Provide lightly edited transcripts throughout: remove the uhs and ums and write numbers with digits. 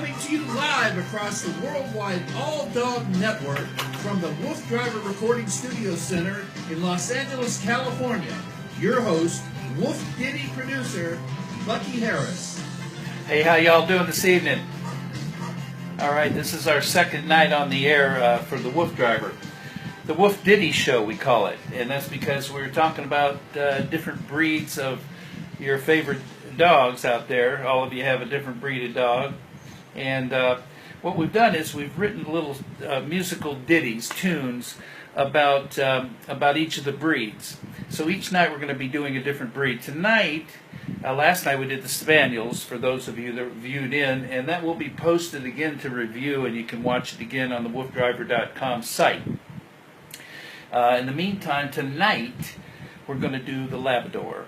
Coming to you live across the worldwide all-dog network from the WooF Driver Recording Studio Center in Los Angeles, California. Your host, WooF Ditty producer, Bucky Harris. Hey, how y'all doing this evening? All right, this is our second night on the air for the WooF Driver. The WooF Ditty show, we call it. And that's because we're talking about different breeds of your favorite dogs out there. All of you have a different breed of dog. And what we've done is we've written little musical ditties, tunes, about each of the breeds. So each night we're going to be doing a different breed. Tonight, last night we did the Spaniels, for those of you that viewed in, and that will be posted again to review, and you can watch it again on the woofdriver.com site. In the meantime, tonight we're going to do the Labrador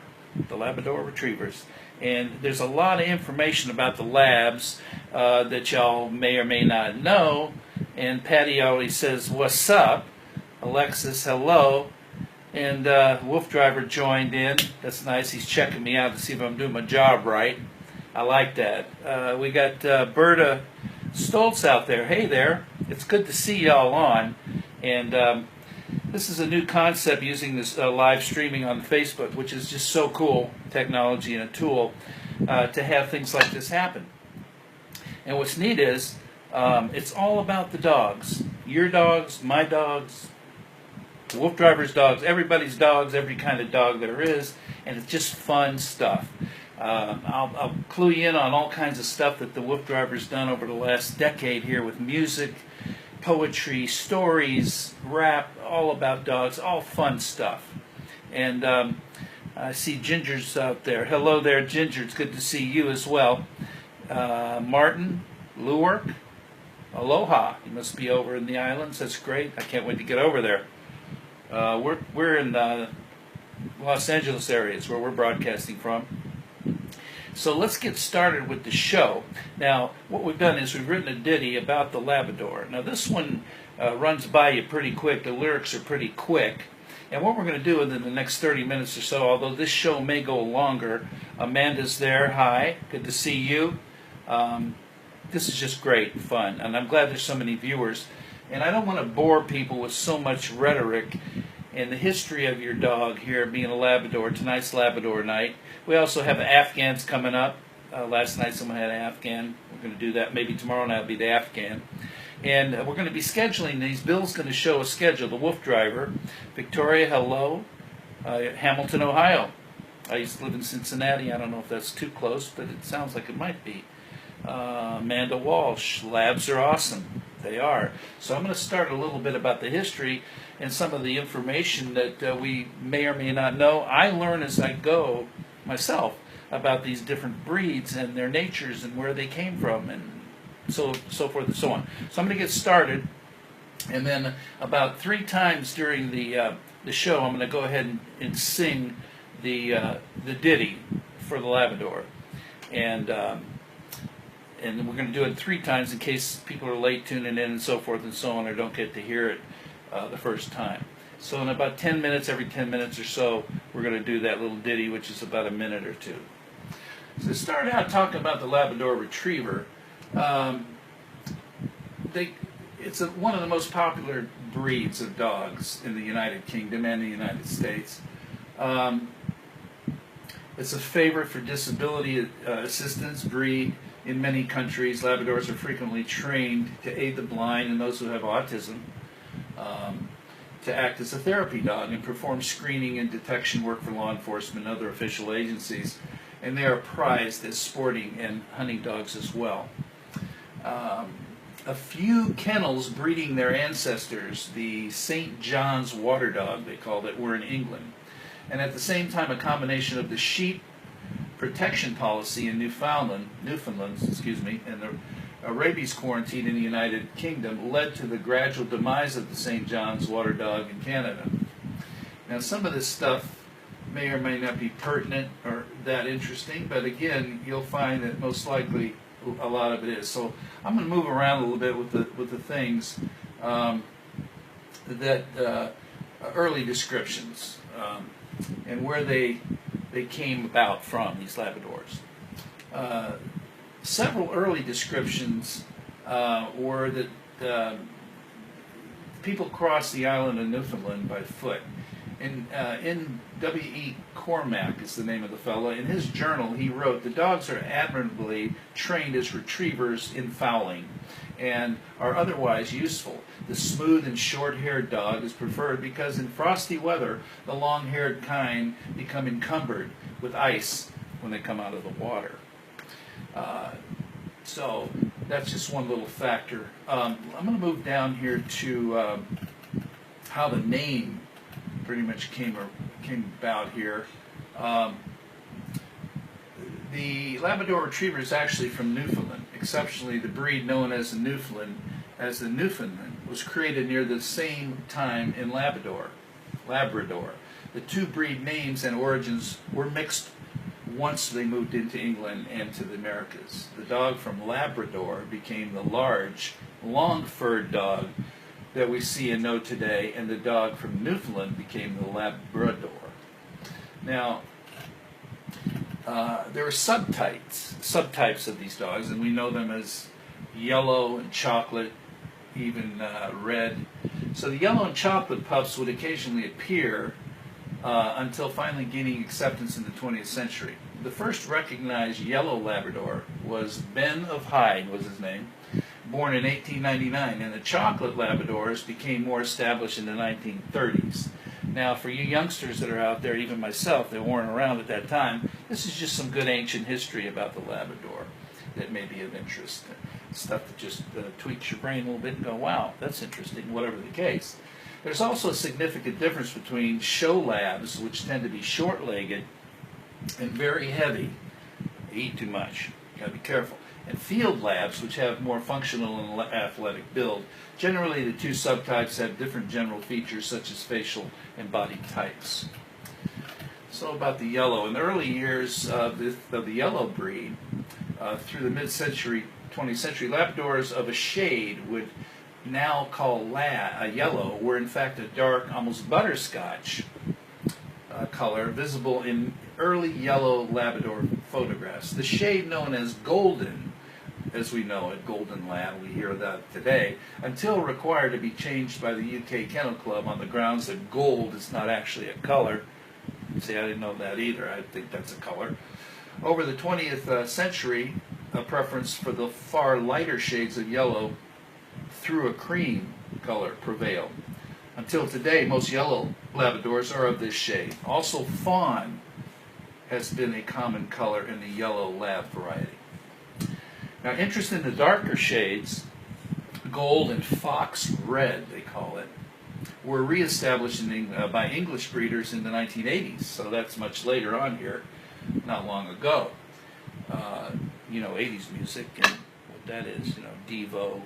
Retrievers. And there's a lot of information about the labs that y'all may or may not know. And Patty always says, "What's up?" Alexis, hello. And WooF Driver joined in. That's nice. He's checking me out to see if I'm doing my job right. I like that. We got Berta Stoltz out there. Hey there. It's good to see y'all on. And this is a new concept using this live streaming on Facebook, which is just so cool, technology and a tool, to have things like this happen. And what's neat is it's all about the dogs. Your dogs, my dogs, WooF Driver's dogs, everybody's dogs, every kind of dog there is, and it's just fun stuff. I'll clue you in on all kinds of stuff that the WooF Driver's done over the last decade here with music, poetry, stories, rap, all about dogs, all fun stuff. And I see Ginger's out there. Hello there, Ginger. It's good to see you as well. Martin, Lewark, aloha. You must be over in the islands. That's great. I can't wait to get over there. We're in the Los Angeles area is where we're broadcasting from. So let's get started with the show. Now, what we've done is we've written a ditty about the Labrador. Now, this one runs by you pretty quick. The lyrics are pretty quick. And what we're going to do within the next 30 minutes or so, although this show may go longer, Amanda's there. Hi, good to see you. This is just great fun, and I'm glad there's so many viewers. And I don't want to bore people with so much rhetoric and the history of your dog here being a Labrador. Tonight's Labrador night. We also have Afghans coming up. Last night someone had an Afghan. We're going to do that. Maybe tomorrow night will be the Afghan. And we're going to be scheduling these. Bill's going to show a schedule. The WooF Driver. Victoria, hello. Hamilton, Ohio. I used to live in Cincinnati. I don't know if that's too close, but it sounds like it might be. Amanda Walsh. Labs are awesome. They are. So I'm going to start a little bit about the history and some of the information that we may or may not know. I learn as I go myself about these different breeds and their natures and where they came from and so forth and so on. So I'm going to get started, and then about 3 times during the show I'm going to go ahead and sing the ditty for the Labrador. And we're going to do it 3 times in case people are late tuning in and so forth and so on, or don't get to hear it the first time. So in about 10 minutes, every 10 minutes or so, we're going to do that little ditty, which is about a minute or 2. So to start out talking about the Labrador Retriever, it's one of the most popular breeds of dogs in the United Kingdom and the United States. It's a favorite for disability assistance breed. In many countries, Labradors are frequently trained to aid the blind and those who have autism, to act as a therapy dog and perform screening and detection work for law enforcement and other official agencies. And they are prized as sporting and hunting dogs as well. A few kennels breeding their ancestors, the St. John's Water Dog, they called it, were in England. And at the same time, a combination of the sheep protection policy in Newfoundland, and the rabies quarantine in the United Kingdom led to the gradual demise of the St. John's Water Dog in Canada. Now, some of this stuff may or may not be pertinent or that interesting, but again, you'll find that most likely a lot of it is. So I'm going to move around a little bit with the things that early descriptions and where they came about from, these Labradors. several early descriptions were that people crossed the island of Newfoundland by foot. And in W.E. Cormack is the name of the fellow. In his journal, he wrote, "The dogs are admirably trained as retrievers in fouling and are otherwise useful. The smooth and short-haired dog is preferred because in frosty weather, the long-haired kind become encumbered with ice when they come out of the water." So that's just one little factor. I'm going to move down here to how the name pretty much came about here. The Labrador Retriever is actually from Newfoundland. Exceptionally, the breed known as the Newfoundland was created near the same time in Labrador. The two breed names and origins were mixed once they moved into England and to the Americas. The dog from Labrador became the large, long-furred dog that we see and know today, and the dog from Newfoundland became the Labrador. Now, there are subtypes of these dogs, and we know them as yellow and chocolate, even red. So the yellow and chocolate pups would occasionally appear until finally gaining acceptance in the 20th century. The first recognized yellow Labrador was Ben of Hyde, was his name, born in 1899, and the chocolate Labradors became more established in the 1930s. Now, for you youngsters that are out there, even myself, that weren't around at that time, this is just some good ancient history about the Labrador that may be of interest. Stuff that just tweaks your brain a little bit and go, wow, that's interesting, whatever the case. There's also a significant difference between show labs, which tend to be short-legged and very heavy. They eat too much. You gotta be careful. And field labs, which have more functional and athletic build. Generally, the two subtypes have different general features such as facial and body types. So about the yellow. In the early years of the yellow breed, through the mid-century, 20th century, Labradors of a shade would now call yellow were in fact a dark, almost butterscotch color visible in early yellow Labrador photographs. The shade known as golden, as we know it, golden lab, we hear that today, until required to be changed by the UK Kennel Club on the grounds that gold is not actually a color. See, I didn't know that either. I think that's a color. Over the 20th century, a preference for the far lighter shades of yellow through a cream color prevailed. Until today, most yellow Labradors are of this shade. Also, fawn has been a common color in the yellow lab variety. Now, interest in the darker shades, gold and fox red, they call it, were reestablished by English breeders in the 1980s. So that's much later on here, not long ago. 80s music and what that is, Devo,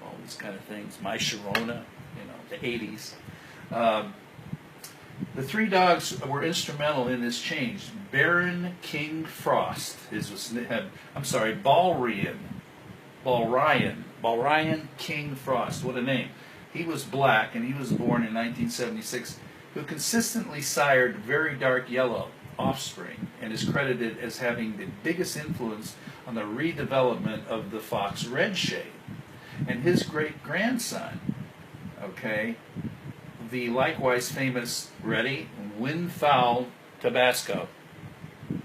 all these kind of things. My Sharona, the 80s. The three dogs were instrumental in this change. Baron King Frost, Balryan King Frost, what a name. He was black and he was born in 1976, who consistently sired very dark yellow offspring and is credited as having the biggest influence on the redevelopment of the fox red shade. And his great-grandson, the likewise famous, ready, Windfowl Tabasco.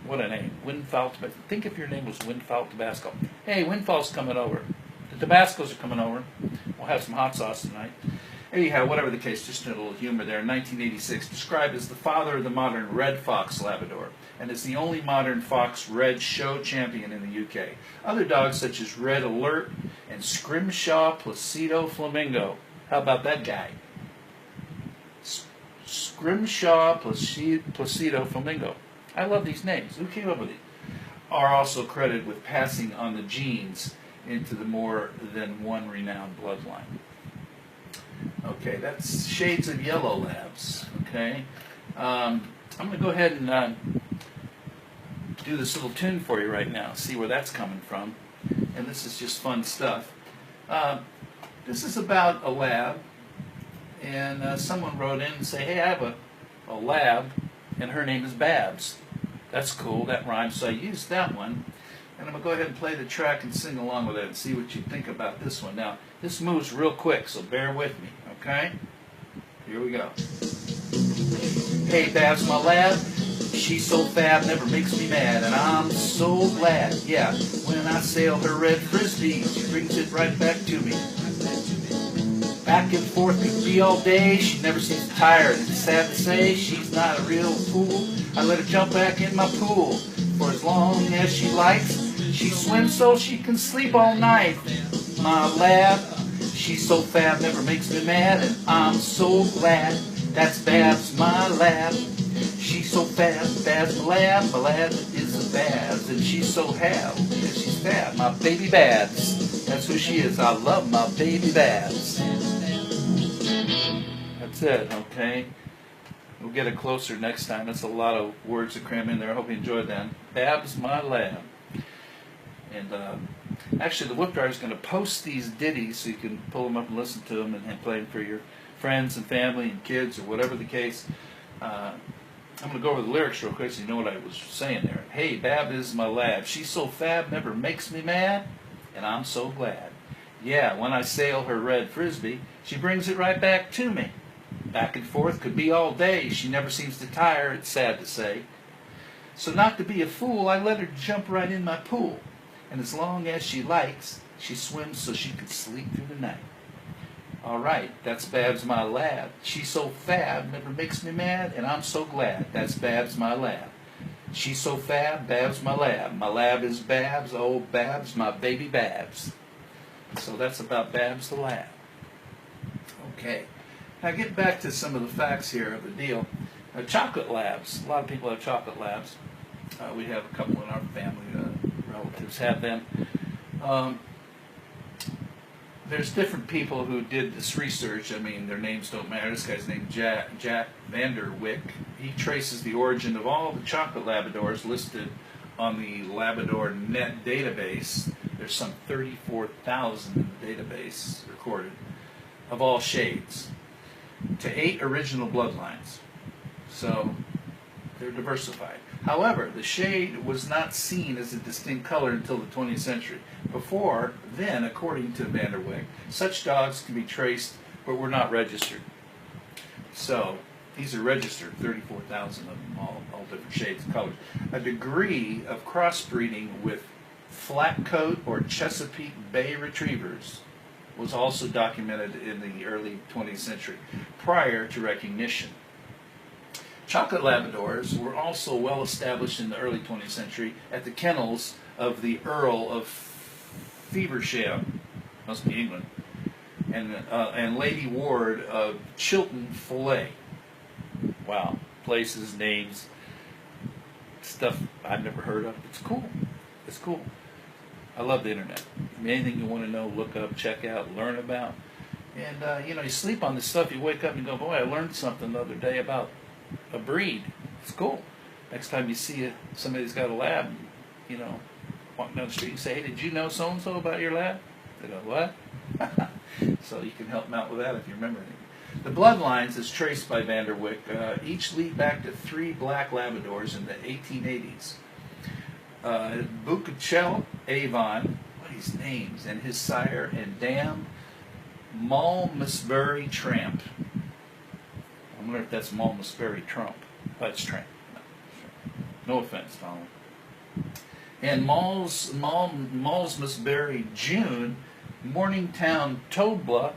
What a name, Windfowl Tabasco. Think if your name was Windfowl Tabasco. Hey, Windfowl's coming over. The Tabascos are coming over. We'll have some hot sauce tonight. Anyhow, whatever the case, just a little humor there. In 1986, described as the father of the modern red fox Labrador, and is the only modern fox red show champion in the UK. Other dogs such as Red Alert and Scrimshaw Placido Flamingo. How about that guy? Scrimshaw Placido Flamingo. I love these names. Who came up with these? Are also credited with passing on the genes into the more than one renowned bloodline. Okay, that's shades of yellow labs. Okay, I'm going to go ahead and do this little tune for you right now. See where that's coming from. And this is just fun stuff. This is about a lab, and someone wrote in and say, "Hey, I have a lab, and her name is Babs." That's cool. That rhymes. So I used that one. And I'm going to go ahead and play the track and sing along with it and see what you think about this one. Now, this moves real quick, so bear with me, okay? Here we go. Hey, Babs, my lad, she's so fab, never makes me mad, and I'm so glad. Yeah, when I sail her red frisbee, she brings it right back to me. Back and forth could be all day, she never seems tired. It's sad to say, she's not a real fool. I let her jump back in my pool for as long as she likes. She swims so she can sleep all night. My lab, she's so fab, never makes me mad, and I'm so glad. That's Babs, my lab. She's so fab, Babs, my lab is a Babs, and she's so fab, she's fab, my baby Babs. That's who she is. I love my baby Babs. That's it, okay? We'll get it closer next time. That's a lot of words to cram in there. I hope you enjoyed that. Babs, my lab. And actually, the WooF driver is going to post these ditties so you can pull them up and listen to them and play them for your friends and family and kids or whatever the case. I'm going to go over the lyrics real quick so you know what I was saying there. Hey, Bab is my lab. She's so fab, never makes me mad, and I'm so glad. Yeah, when I sail her red frisbee, she brings it right back to me. Back and forth could be all day. She never seems to tire, it's sad to say. So not to be a fool, I let her jump right in my pool. And as long as she likes, she swims so she can sleep through the night. All right, that's Babs, my lab. She's so fab, never makes me mad, and I'm so glad. That's Babs, my lab. She's so fab, Babs, my lab. My lab is Babs, oh Babs, my baby Babs. So that's about Babs the lab. Okay, now get back to some of the facts here of the deal. Chocolate labs. A lot of people have chocolate labs. We have a couple in our family. Relatives have them. There's different people who did this research. I mean, their names don't matter. This guy's named Jack Vanderwick. He traces the origin of all the chocolate Labradors listed on the Labrador Net database. There's some 34,000 in the database recorded of all shades to 8 original bloodlines. So they're diversified. However, the shade was not seen as a distinct color until the 20th century. Before then, according to Vanderwick, such dogs can be traced but were not registered. So these are registered, 34,000 of them, all different shades and colors. A degree of crossbreeding with flat coat or Chesapeake Bay retrievers was also documented in the early 20th century, prior to recognition. Chocolate Labradors were also well established in the early 20th century at the kennels of the Earl of Feversham, must be England, and Lady Ward of Chilton Foley. Wow, places, names, stuff I've never heard of. It's cool. It's cool. I love the internet. Anything you want to know, look up, check out, learn about. And, you sleep on this stuff, you wake up and go, boy, I learned something the other day about a breed. It's cool. Next time you see somebody's got a lab, walking down the street and say, hey, did you know so-and-so about your lab? They go, what? So you can help them out with that if you remember anything. The bloodlines, as traced by Vanderwick, each lead back to 3 black Labradors in the 1880s. Boucachel Avon, what are his names, and his sire, and Dam Malmesbury Tramp. I wonder if that's Malmesbury Trump. That's Tramp. No offense, Donald. And Malmesbury June, Morningtown Tobla,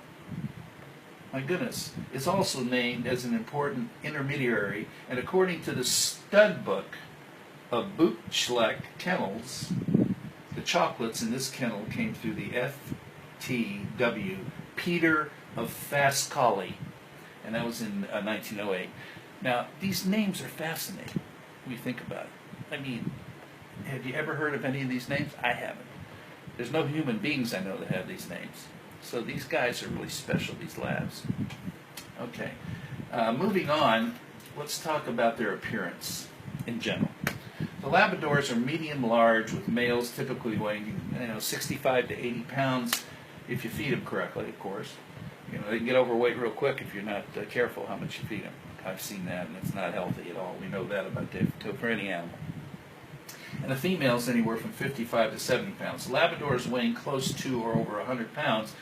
my goodness, is also named as an important intermediary, and according to the stud book of Butchleck Kennels, the chocolates in this kennel came through the FTW Peter of Fastcolly, and that was in 1908. Now, these names are fascinating when you think about it. I mean, have you ever heard of any of these names? I haven't. There's no human beings I know that have these names. So these guys are really special, these labs. Okay, moving on, let's talk about their appearance in general. The Labradors are medium-large, with males typically weighing 65 to 80 pounds if you feed them correctly, of course. They can get overweight real quick if you're not careful how much you feed them. I've seen that, and it's not healthy at all. We know that about for any animal. and the female's anywhere from 55 to 70 pounds. Labradors weighing close to or over 100 pounds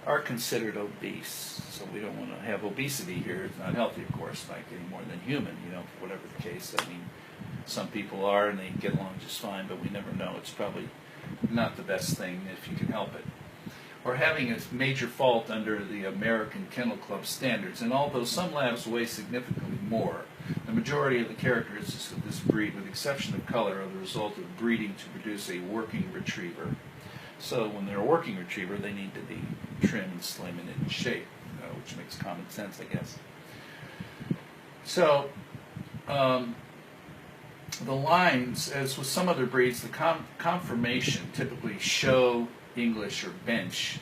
are considered obese. So we don't want to have obesity here. It's not healthy, of course, like any more than human, whatever the case. I mean, some people are and they get along just fine, but we never know. It's probably not the best thing if you can help it. Or having a major fault under the American Kennel Club standards. And although some labs weigh significantly more, the majority of the characteristics of this breed, with the exception of color, are the result of breeding to produce a working retriever. So when they're a working retriever, they need to be trim and slim and in shape, which makes common sense, I guess. So the lines, as with some other breeds, the conformation typically show, English, or bench,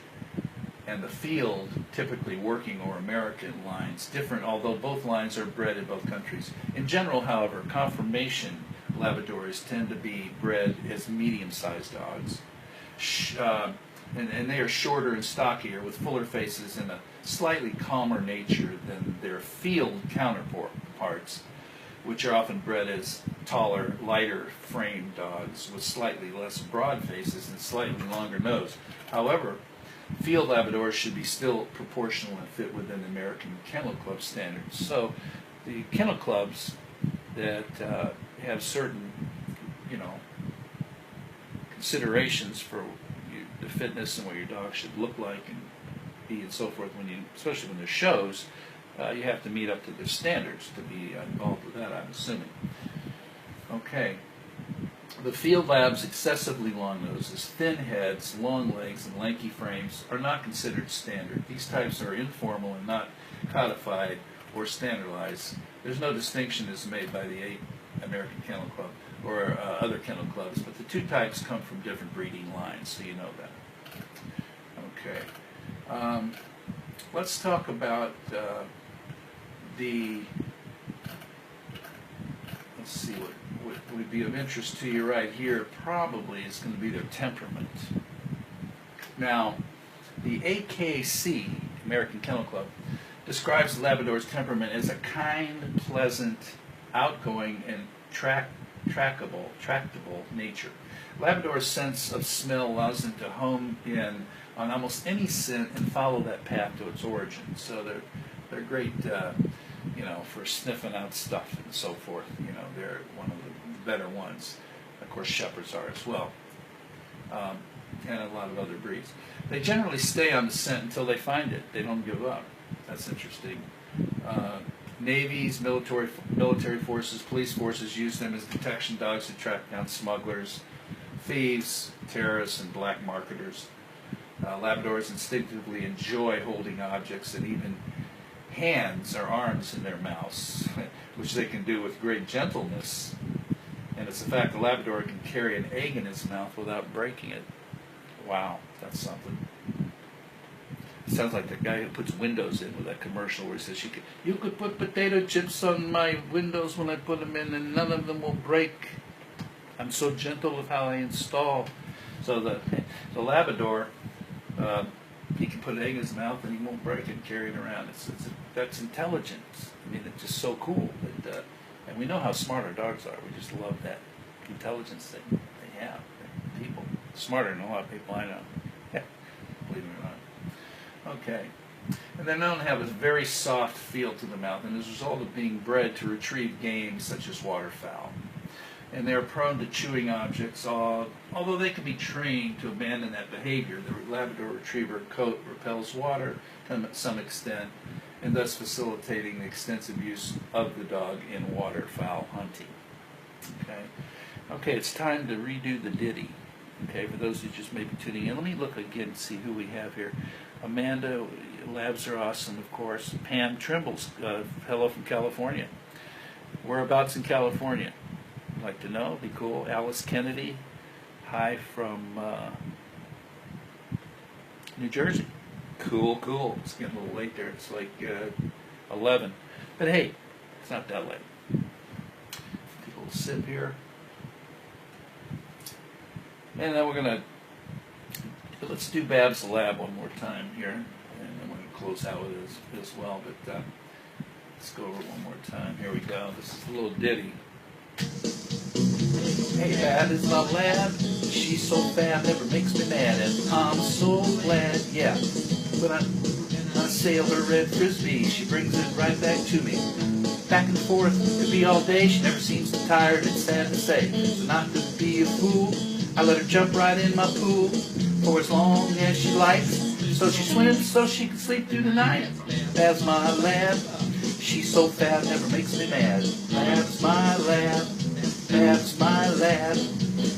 and the field, typically working or American lines, different, although both lines are bred in both countries. In general, however, conformation Labradors tend to be bred as medium-sized dogs. And they are shorter and stockier, with fuller faces and a slightly calmer nature than their field counterparts, which are often bred as taller, lighter framed dogs with slightly less broad faces and slightly longer nose. However, field Labradors should be still proportional and fit within the American Kennel Club standards. So the kennel clubs that have certain, considerations for the fitness and what your dog should look like and be and so forth, especially when there's shows, you have to meet up to their standards to be involved with that, I'm assuming. Okay. The field lab's excessively long noses, thin heads, long legs, and lanky frames are not considered standard. These types are informal and not codified or standardized. There's no distinction is made by the American Kennel Club or other kennel clubs, but the two types come from different breeding lines, so you know that. Okay. Let's talk about let's see what would be of interest to you right here. Probably is going to be their temperament. Now, the AKC, American Kennel Club, describes the Labrador's temperament as a kind, pleasant, outgoing, and tractable nature. Labrador's sense of smell allows them to hone in on almost any scent and follow that path to its origin. So they're great, for sniffing out stuff and so forth. They're one of the better ones. Of course, Shepherds are as well, and a lot of other breeds. They generally stay on the scent until they find it. They don't give up. That's interesting. Navies, military forces, police forces use them as detection dogs to track down smugglers, thieves, terrorists, and black marketers. Labradors instinctively enjoy holding objects and even hands or arms in their mouths, which they can do with great gentleness. And it's the fact the Labrador can carry an egg in his mouth without breaking it. Wow, that's something. Sounds like the guy who puts windows in with that commercial where he says, you could put potato chips on my windows when I put them in and none of them will break. I'm so gentle with how I install. So the Labrador, he can put an egg in his mouth and he won't break it and carry it around. That's intelligence. I mean, it's just so cool. And we know how smart our dogs are. We just love that intelligence thing they have. They're people smarter than a lot of people I know. Yeah, believe it or not. Okay. And they're known to have a very soft feel to the mouth, and as a result of being bred to retrieve game such as waterfowl. And they're prone to chewing objects, although they can be trained to abandon that behavior. The Labrador Retriever coat repels water to some extent, and thus facilitating the extensive use of the dog in waterfowl hunting. Okay, it's time to redo the ditty. Okay, for those who just may be tuning in, let me look again and see who we have here. Amanda, labs are awesome, of course. Pam Trimble's, hello from California. Whereabouts in California? Like to know, be cool. Alice Kennedy, hi from New Jersey. Cool. It's getting a little late there. It's like 11. But hey, it's not that late. Take a little sip here. And then let's do Babs the Lab one more time here. And then we're going to close out with it as well. But let's go over it one more time. Here we go. This is a little ditty. Hey, that is my lab. She's so fat, never makes me mad, and I'm so glad, yeah. When I sail her red frisbee, she brings it right back to me. Back and forth, could be all day, she never seems tired, it's sad to say. So not to be a fool, I let her jump right in my pool for as long as she likes. So she swims so she can sleep through the night. That's my lab. She's so fat, never makes me mad. That's my lab. That's my lab.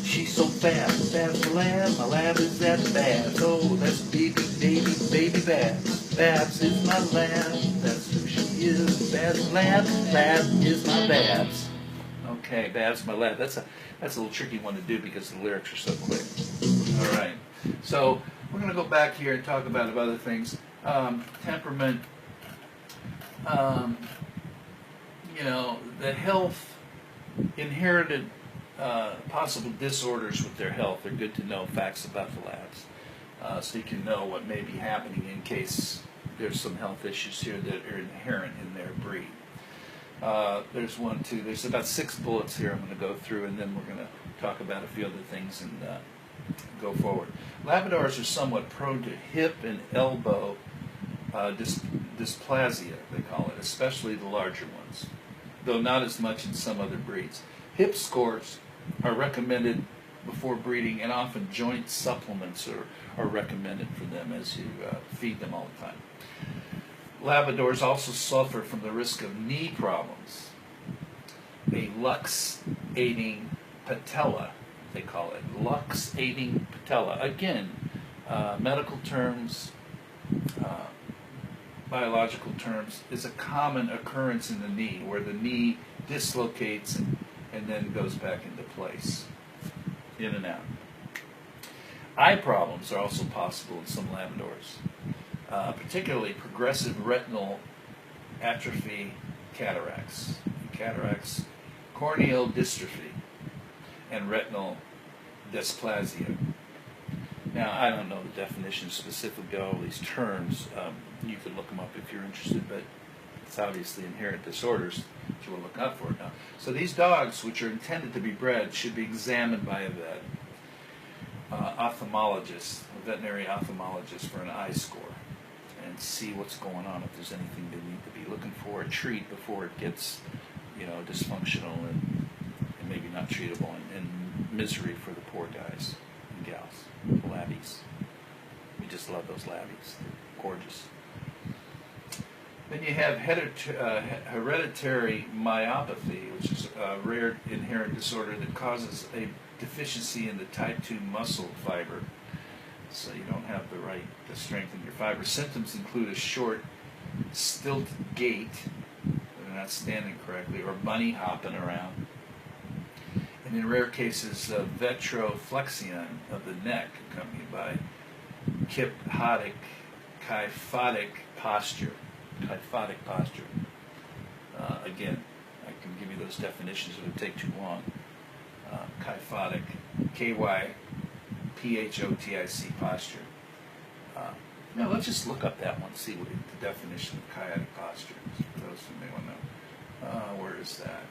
She's so fat. That's my lab. My lab is at Babs. Oh, that's baby Babs. Babs is my lab. That's who she is. Babs lab. Lab is my Babs. Okay, Babs my lab. That's a little tricky one to do because the lyrics are so quick. All right. So we're going to go back here and talk about other things. Temperament. The health, inherited possible disorders with their health. They're good to know facts about the labs, so you can know what may be happening in case there's some health issues here that are inherent in their breed. There's about 6 bullets here I'm going to go through, and then we're going to talk about a few other things and go forward. Labradors are somewhat prone to hip and elbow dysplasia, they call it, especially the larger ones, though not as much in some other breeds. Hip scores are recommended before breeding, and often joint supplements are recommended for them as you feed them all the time. Labradors also suffer from the risk of knee problems. A luxating patella, they call it, luxating patella. Again, medical terms, biological terms, is a common occurrence in the knee where the knee dislocates and then goes back into place, in and out. Eye problems are also possible in some Labradors, particularly progressive retinal atrophy, cataracts, corneal dystrophy, and retinal dysplasia. Now, I don't know the definition specifically of all these terms. You could look them up if you're interested, but it's obviously inherent disorders that you will look out for now. So these dogs, which are intended to be bred, should be examined by a vet, ophthalmologist, a veterinary ophthalmologist, for an eye score and see what's going on, if there's anything they need to be looking for, or treat before it gets, dysfunctional and maybe not treatable, and misery for the poor guys and gals, the labbies. We just love those labbies. They're gorgeous. Then you have hereditary myopathy, which is a rare inherent disorder that causes a deficiency in the type 2 muscle fiber. So you don't have the strength in your fiber. Symptoms include a short, stilted gait, they're not standing correctly, or bunny hopping around. And in rare cases, vetroflexion of the neck, accompanied by kyphotic posture. Again, I can give you those definitions, it would take too long. Kyphotic, K-Y-P-H-O-T-I-C posture. Now let's just look up that one, see what the definition of kyphotic posture is, for those who may want to know. Where is that?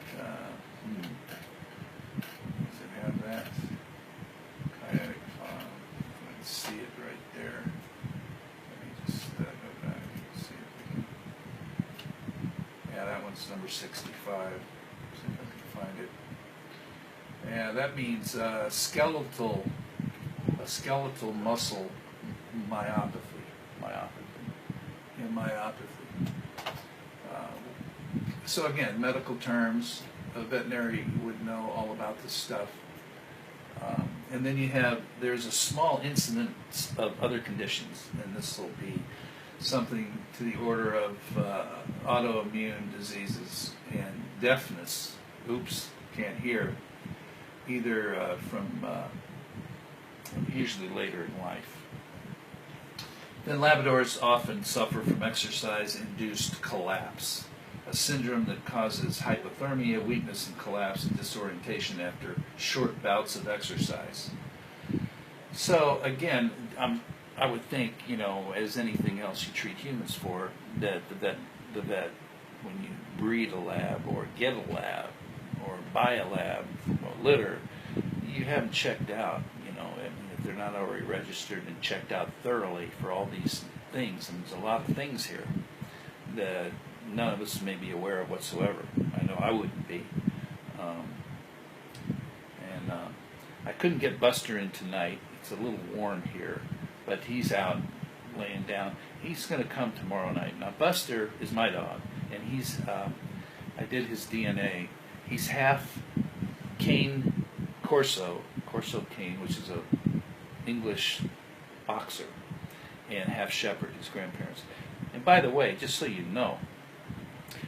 Does it have that? Kyphotic, let's see it right there. Let me just go back and see if we can. Yeah, that one's number 65. See if I can find it. Yeah, that means skeletal muscle myopathy. So again, medical terms, a veterinary would know all about this stuff. And then there's a small incidence of other conditions, and this will be something to the order of autoimmune diseases and deafness. Oops, can't hear. Either from usually later in life. Then Labradors often suffer from exercise-induced collapse, a syndrome that causes hypothermia, weakness, and collapse and disorientation after short bouts of exercise. So again, I would think, as anything else you treat humans for, that the vet, when you breed a lab or get a lab or buy a lab from a litter, you haven't checked out, I mean, if they're not already registered and checked out thoroughly for all these things, and there's a lot of things here that none of us may be aware of whatsoever. I know I wouldn't be. I couldn't get Buster in tonight. It's a little warm here, but he's out laying down. He's going to come tomorrow night. Now, Buster is my dog, and he's, I did his DNA. He's half cane Corso cane, which is a English boxer, and half shepherd, his grandparents. And by the way, just so you know,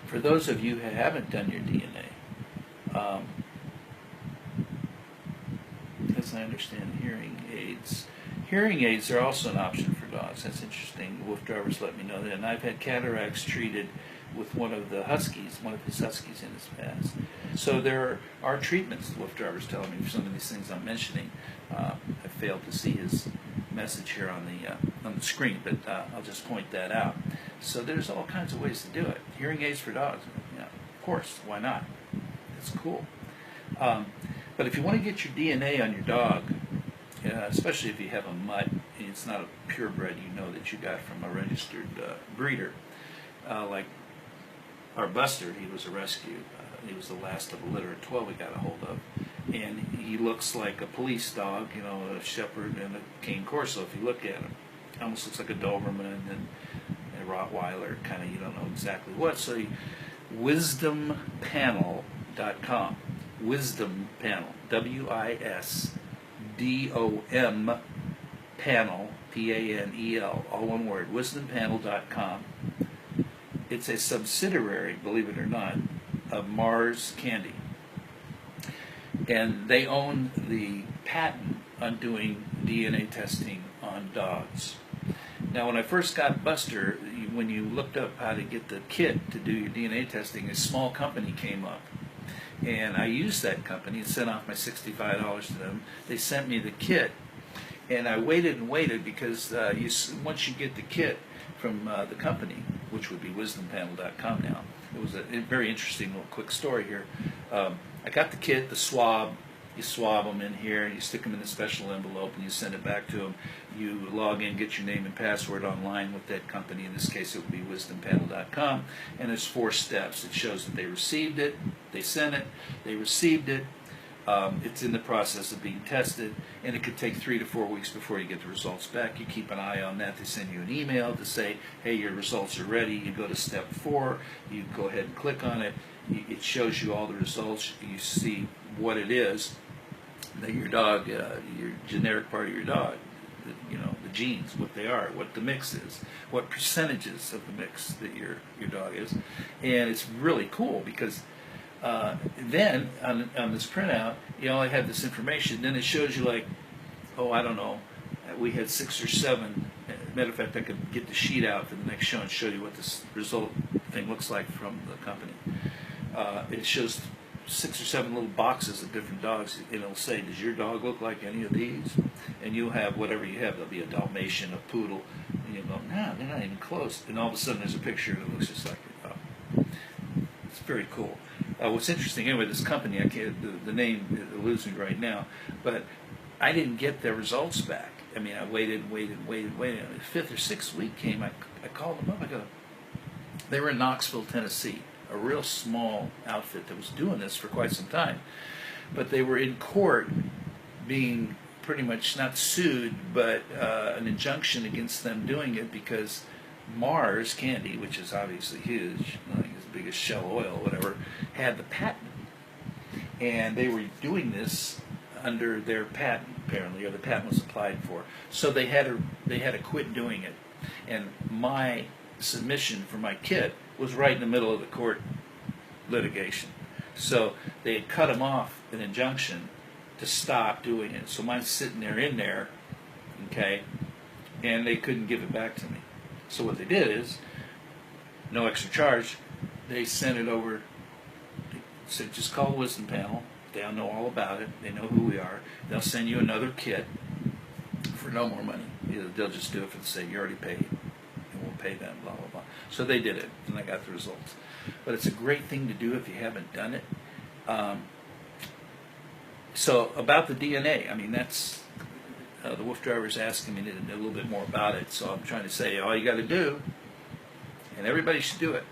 for those of you who haven't done your DNA, as I understand hearing aids are also an option for dogs. That's interesting. The Wolf drivers let me know that. And I've had cataracts treated with one of his huskies in his past. So there are treatments, the Wolf drivers telling me, for some of these things I'm mentioning. I failed to see his message here on the screen, but I'll just point that out. So there's all kinds of ways to do it. Hearing aids for dogs, of course, why not? It's cool. But if you want to get your DNA on your dog, especially if you have a mutt, and it's not a purebred that you got from a registered breeder, like our Buster, he was a rescue. He was the last of a litter of 12 we got a hold of. And he looks like a police dog, a shepherd and a cane corso if you look at him. Almost looks like a Doberman and a Rottweiler, kind of, you don't know exactly what. So wisdompanel.com. Wisdom Panel, WISDOM panel, PANEL, all one word, wisdompanel.com. It's a subsidiary, believe it or not, of Mars Candy. And they own the patent on doing DNA testing on dogs. Now, when I first got Buster, when you looked up how to get the kit to do your DNA testing, a small company came up. And I used that company and sent off my $65 to them. They sent me the kit, and I waited and waited because once you get the kit from the company, which would be wisdompanel.com now, it was a very interesting little quick story here. I got the kit, the swab. You swab them in here, you stick them in a special envelope, and you send it back to them. You log in, get your name and password online with that company. In this case, it would be wisdompanel.com. And there's 4 steps. It shows that they received it, they sent it, they received it. It's in the process of being tested, and it could take 3 to 4 weeks before you get the results back. You keep an eye on that. They send you an email to say, hey, your results are ready. You go to step 4. You go ahead and click on it. It shows you all the results. You see what it is that your dog, your generic part of your dog, the genes, what they are, what the mix is, what percentages of the mix that your dog is. And it's really cool because then on this printout, you only have this information. Then it shows you like, I don't know, we had 6 or 7. Matter of fact, I could get the sheet out for the next show and show you what this result thing looks like from the company. It shows 6 or 7 little boxes of different dogs, and it'll say, does your dog look like any of these? And you'll have whatever you have. There'll be a Dalmatian, a Poodle, and you'll go, no, they're not even close. And all of a sudden there's a picture that looks just like it. It's very cool. What's interesting, anyway, this company, I can't, the name eludes me right now, but I didn't get their results back. I mean, I waited. And the 5th or 6th week came, I called them up. I go, they were in Knoxville, Tennessee, a real small outfit that was doing this for quite some time. But they were in court being pretty much not sued, but an injunction against them doing it because Mars Candy, which is obviously huge, like as big as Shell Oil, whatever, had the patent. And they were doing this under their patent, apparently, or the patent was applied for. So they had to quit doing it. And my submission for my kit was right in the middle of the court litigation. So they had cut them off an injunction to stop doing it. So mine's sitting there in there, okay, and they couldn't give it back to me. So what they did is, no extra charge, they sent it over, they said just call the Wisdom Panel, they'll know all about it, they know who we are, they'll send you another kit for no more money. They'll just do it for the sake, you already paid, and we'll pay them, blah, blah, blah. So they did it, and I got the results. But it's a great thing to do if you haven't done it. So about the DNA, I mean, that's the Wolf driver's asking me a little bit more about it. So I'm trying to say all you got to do, and everybody should do it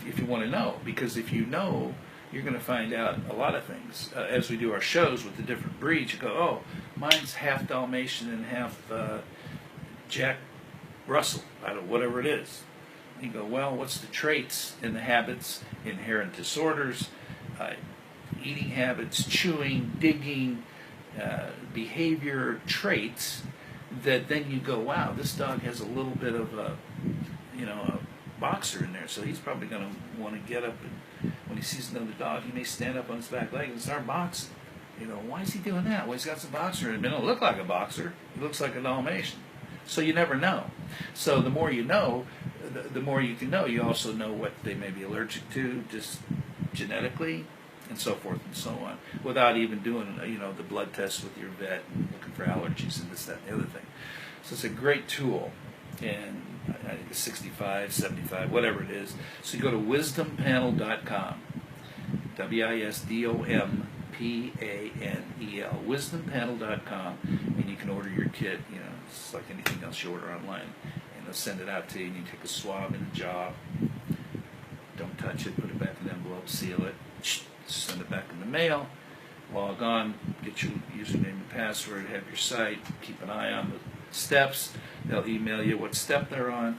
if you want to know, because if you know, you're going to find out a lot of things. As we do our shows with the different breeds, you go, oh, mine's half Dalmatian and half Jack Russell, I don't know, whatever it is. You go, well, what's the traits and the habits, inherent disorders, eating habits, chewing, digging, behavior traits that then you go, wow, this dog has a little bit of a boxer in there, so he's probably going to want to get up, and when he sees another dog, he may stand up on his back leg and start boxing. Why is he doing that? Well, he's got some boxer in him. He don't look like a boxer. He looks like a Dalmatian. So you never know. So the more you know, the more you can know. You also know what they may be allergic to, just genetically, and so forth and so on, without even doing the blood test with your vet and looking for allergies and this, that, and the other thing. So it's a great tool, and I think it's 65, 75, whatever it is. So you go to wisdompanel.com, WISDOMPANEL, wisdompanel.com, and you can order your kit. It's like anything else you order online, and they'll send it out to you, and you take a swab in the jaw. Don't touch it, put it back in the envelope, seal it, send it back in the mail, log on, get your username and password, have your site, keep an eye on the steps. They'll email you what step they're on,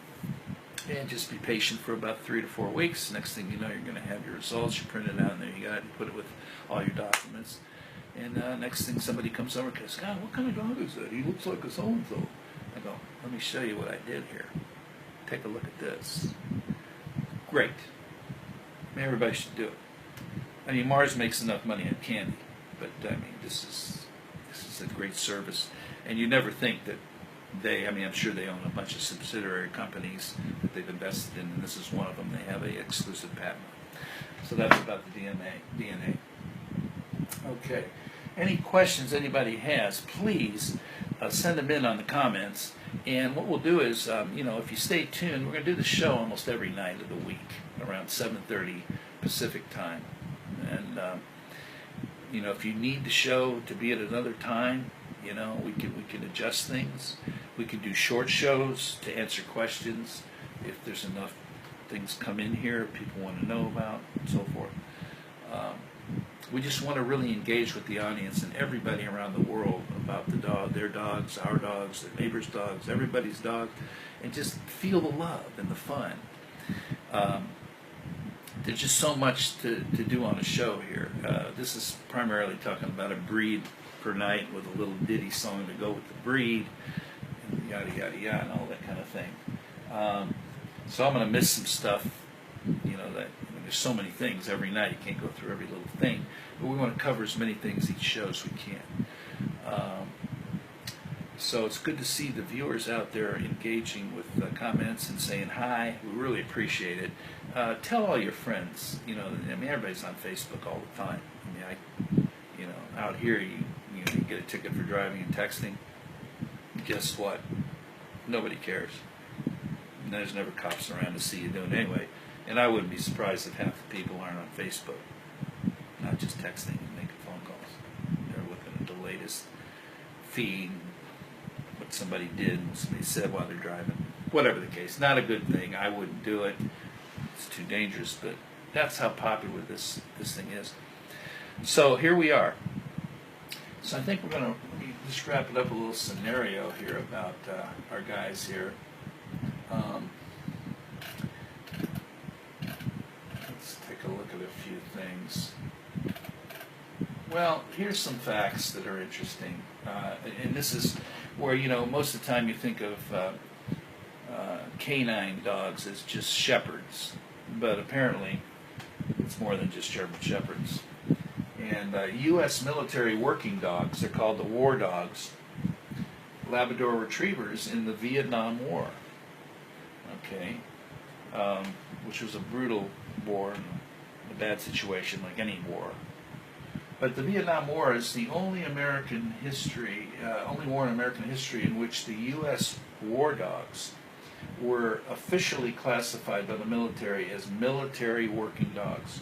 and just be patient for about 3 to 4 weeks. Next thing you know, you're going to have your results. You print it out, and there you got it. You put it with all your documents. And next thing, somebody comes over and goes, God, what kind of dog is that? He looks like a so-and-so. I go, let me show you what I did here. Take a look at this. Great. I mean, everybody should do it. I mean, Mars makes enough money on candy, but I mean, this is a great service. And you never think that I'm sure they own a bunch of subsidiary companies that they've invested in, and this is one of them. They have an exclusive patent. So that's about the DNA. Okay. Any questions anybody has, please send them in on the comments. And what we'll do is, if you stay tuned, we're going to do the show almost every night of the week around 7:30 Pacific time. And, if you need the show to be at another time, we can adjust things. We can do short shows to answer questions if there's enough things come in here people want to know about, and so forth. We just want to really engage with the audience and everybody around the world about their dogs, our dogs, their neighbors' dogs, everybody's dog, and just feel the love and the fun. There's just so much to do on a show here. This is primarily talking about a breed per night with a little ditty song to go with the breed, and yada, yada, yada, and all that kind of thing. So I'm going to miss some stuff, there's so many things every night. You can't go through every little thing. But we want to cover as many things each show as we can. So it's good to see the viewers out there engaging with comments and saying hi. We really appreciate it. Tell all your friends. Everybody's on Facebook all the time. Out here you get a ticket for driving and texting. Guess what? Nobody cares. And there's never cops around to see you doing it anyway. And I wouldn't be surprised if half the people aren't on Facebook, not just texting and making phone calls. They're looking at the latest feed, what somebody did, and somebody said while they're driving. Whatever the case, not a good thing. I wouldn't do it. It's too dangerous, but that's how popular this thing is. So here we are. So I think we're going to just wrap it up a little scenario here about our guys here. Let's take a look at a few things. Well, here's some facts that are interesting. And this is where, most of the time you think of canine dogs as just shepherds. But apparently it's more than just German shepherds. And U.S. military working dogs, they're called the war dogs, Labrador retrievers in the Vietnam War. Okay, which was a brutal war, a bad situation like any war. But the Vietnam War is the only war in American history in which the U.S. war dogs were officially classified by the military as military working dogs.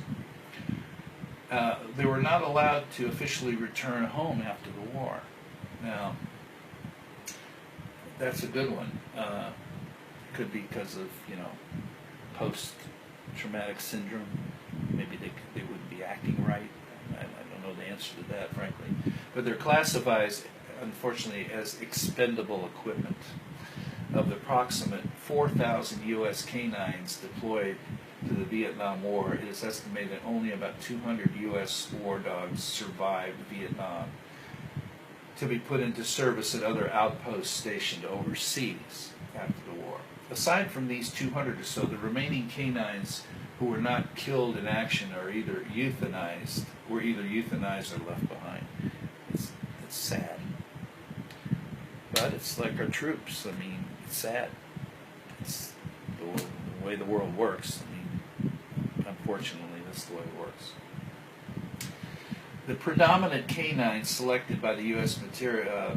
They were not allowed to officially return home after the war. Now, that's a good one. Could be because of, post-traumatic syndrome. Maybe they wouldn't be acting right. I don't know the answer to that, frankly. But they're classified, unfortunately, as expendable equipment. Of the approximate 4,000 U.S. canines deployed to the Vietnam War, it is estimated that only about 200 U.S. war dogs survived Vietnam to be put into service at other outposts stationed overseas after the war. Aside from these 200 or so, the remaining canines who were not killed in action were either euthanized or left behind. It's sad. But it's like our troops. I mean, it's sad. It's the way the world works. I mean, unfortunately, that's the way it works. The predominant canine selected by the U.S.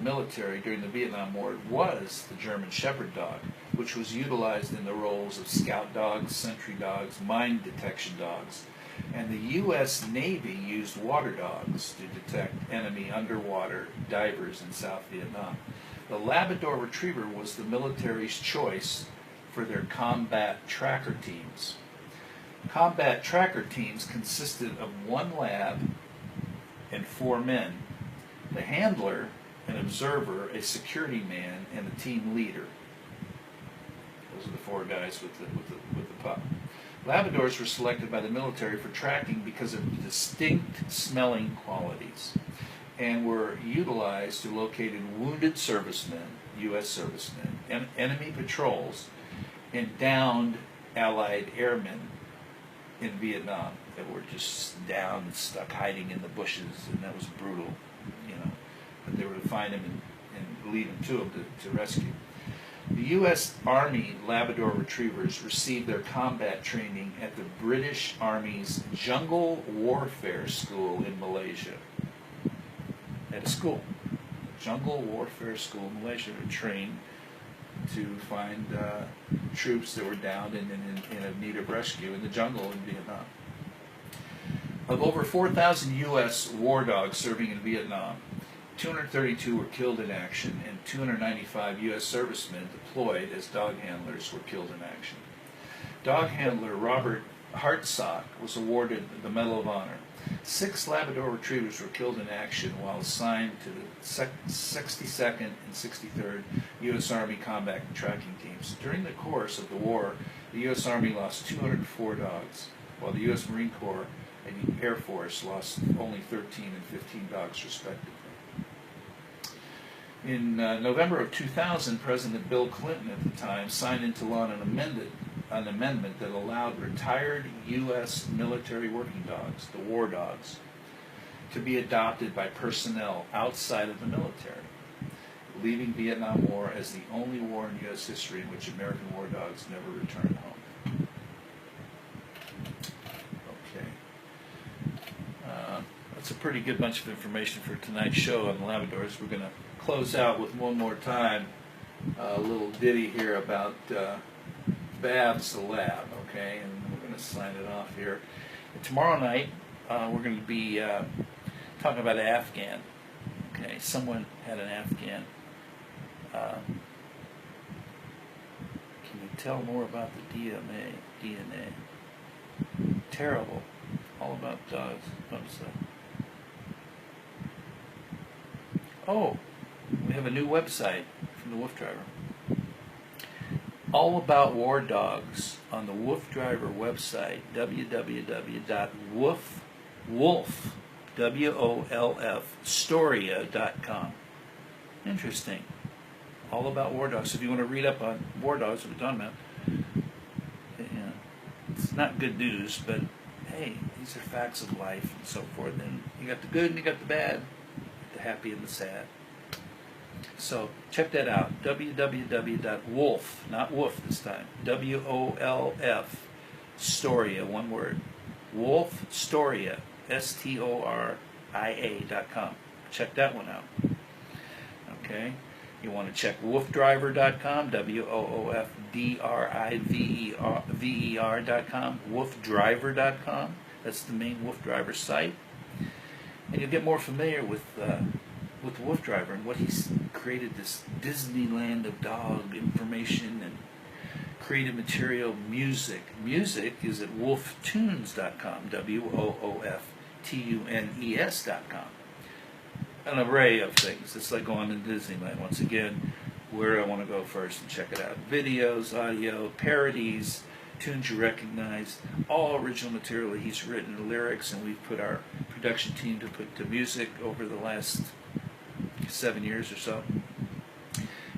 military during the Vietnam War was the German Shepherd dog, which was utilized in the roles of scout dogs, sentry dogs, mine detection dogs, and the U.S. Navy used water dogs to detect enemy underwater divers in South Vietnam. The Labrador Retriever was the military's choice for their combat tracker teams. Combat tracker teams consisted of one lab and 4 men, the handler, an observer, a security man, and a team leader. Those are the 4 guys with the pup. Labradors were selected by the military for tracking because of distinct smelling qualities and were utilized to locate wounded servicemen, U.S. servicemen, and enemy patrols, and downed Allied airmen in Vietnam that were just down and stuck hiding in the bushes, and that was brutal, But they were to find them and lead them to them to rescue. The U.S. Army Labrador Retrievers received their combat training at the British Army's Jungle Warfare School in Malaysia. At a school, Jungle Warfare School in Malaysia, to train to find troops that were downed and in need of rescue in the jungle in Vietnam. Of over 4,000 U.S. war dogs serving in Vietnam, 232 were killed in action, and 295 U.S. servicemen deployed as dog handlers were killed in action. Dog handler Robert Hartsock was awarded the Medal of Honor. 6 Labrador Retrievers were killed in action while assigned to the 62nd and 63rd U.S. Army Combat Tracking Teams. During the course of the war, the U.S. Army lost 204 dogs, while the U.S. Marine Corps and the Air Force lost only 13 and 15 dogs respectively. In November of 2000, President Bill Clinton at the time signed into law an amendment that allowed retired U.S. military working dogs, the war dogs, to be adopted by personnel outside of the military, leaving Vietnam War as the only war in U.S. history in which American war dogs never returned home. Okay. That's a pretty good bunch of information for tonight's show on the Labradors. We're going to close out with one more time a little ditty here about Babs the Lab, okay? And we're going to sign it off here. And tomorrow night, we're going to be talking about Afghan, okay? Someone had an Afghan. Can you tell more about the DNA? Terrible. All about dogs. Oh, we have a new website from the Woof Driver. All about war dogs on the Woof Driver website, www.wolf, W-O-L-F, storia.com. Interesting. All about war dogs. So if you want to read up on war dogs, what we're talking about, it's not good news, but hey, these are facts of life and so forth. And you got the good and you got the bad, the happy and the sad. So check that out, www.wolf, not woof this time, W-O-L-F, Storia, one word, Wolf Storia, STORIA.com. Check that one out. Okay, you want to check woofdriver.com, WOOFDRIVER.com, woofdriver.com. That's the main Wolf Driver site. And you'll get more familiar with the Wolf Driver and what he's created, this Disneyland of dog information and creative material, music. Music is at wooftunes.com, WOOFTUNES.com. An array of things. It's like going to Disneyland. Once again, where do I want to go first and check it out? Videos, audio, parodies, tunes you recognize, all original material that he's written, the lyrics, and we've put our production team to put to music over the last 7 years or so.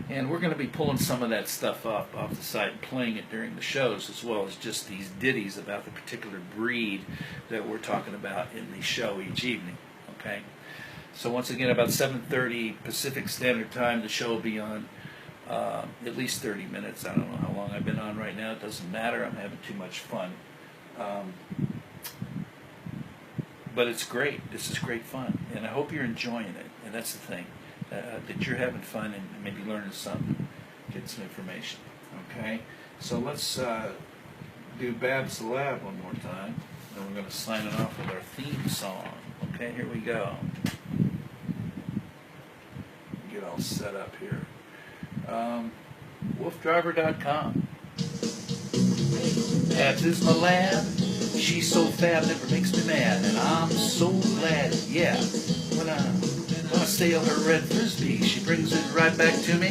And we're going to be pulling some of that stuff up off the site and playing it during the shows, as well as just these ditties about the particular breed that we're talking about in the show each evening. Okay? So once again, about 7:30 Pacific Standard Time, the show will be on at least 30 minutes. I don't know how long I've been on right now. It doesn't matter. I'm having too much fun. But it's great. This is great fun. And I hope you're enjoying it. And that's the thing. That you're having fun and maybe learning something, get some information. Okay? So let's do Babs the Lab one more time. Then we're going to sign it off with our theme song. Okay, here we go. Get all set up here. WoofDriver.com. Babs is my lab. She's so fab, never makes me mad. And I'm so glad, yeah, when I sail her red frisbee, she brings it right back to me.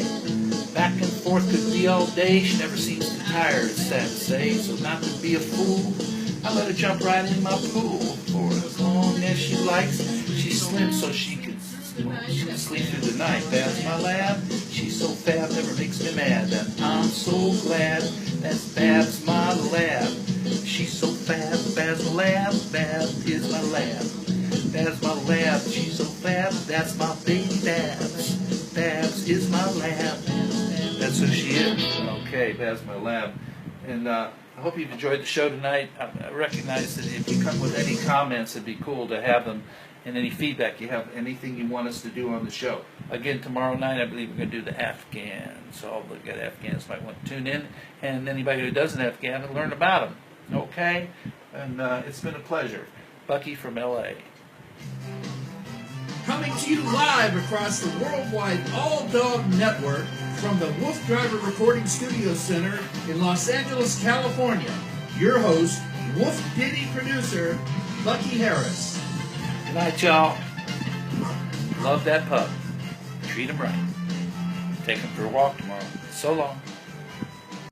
Back and forth could be all day. She never seems to tire, it's sad to say. So not to be a fool, I let her jump right in my pool. For as long as she likes, she's slim so she can sleep through the night. Babs my lab, she's so fab, never makes me mad. And I'm so glad that's Babs my lab. She's so fab, Babs my lab, Babs is my lab. Babs my lab, she's so fab, that's my baby Babs. Babs is my lab. That's who she is. Okay, Babs my lab. And I hope you've enjoyed the show tonight. I recognize that if you come with any comments, it'd be cool to have them, and any feedback you have, anything you want us to do on the show. Again, tomorrow night, I believe we're going to do the Afghans. So all the good Afghans might want to tune in, and anybody who doesn't Afghan will learn about them. Okay? And it's been a pleasure. Bucky from L.A. Coming to you live across the worldwide all-dog network from the Wolf Driver Recording Studio Center in Los Angeles, California. Your host, Wolf Ditty producer, Bucky Harris. Good night, y'all. Love that pup. Treat him right. Take him for a walk tomorrow. So long.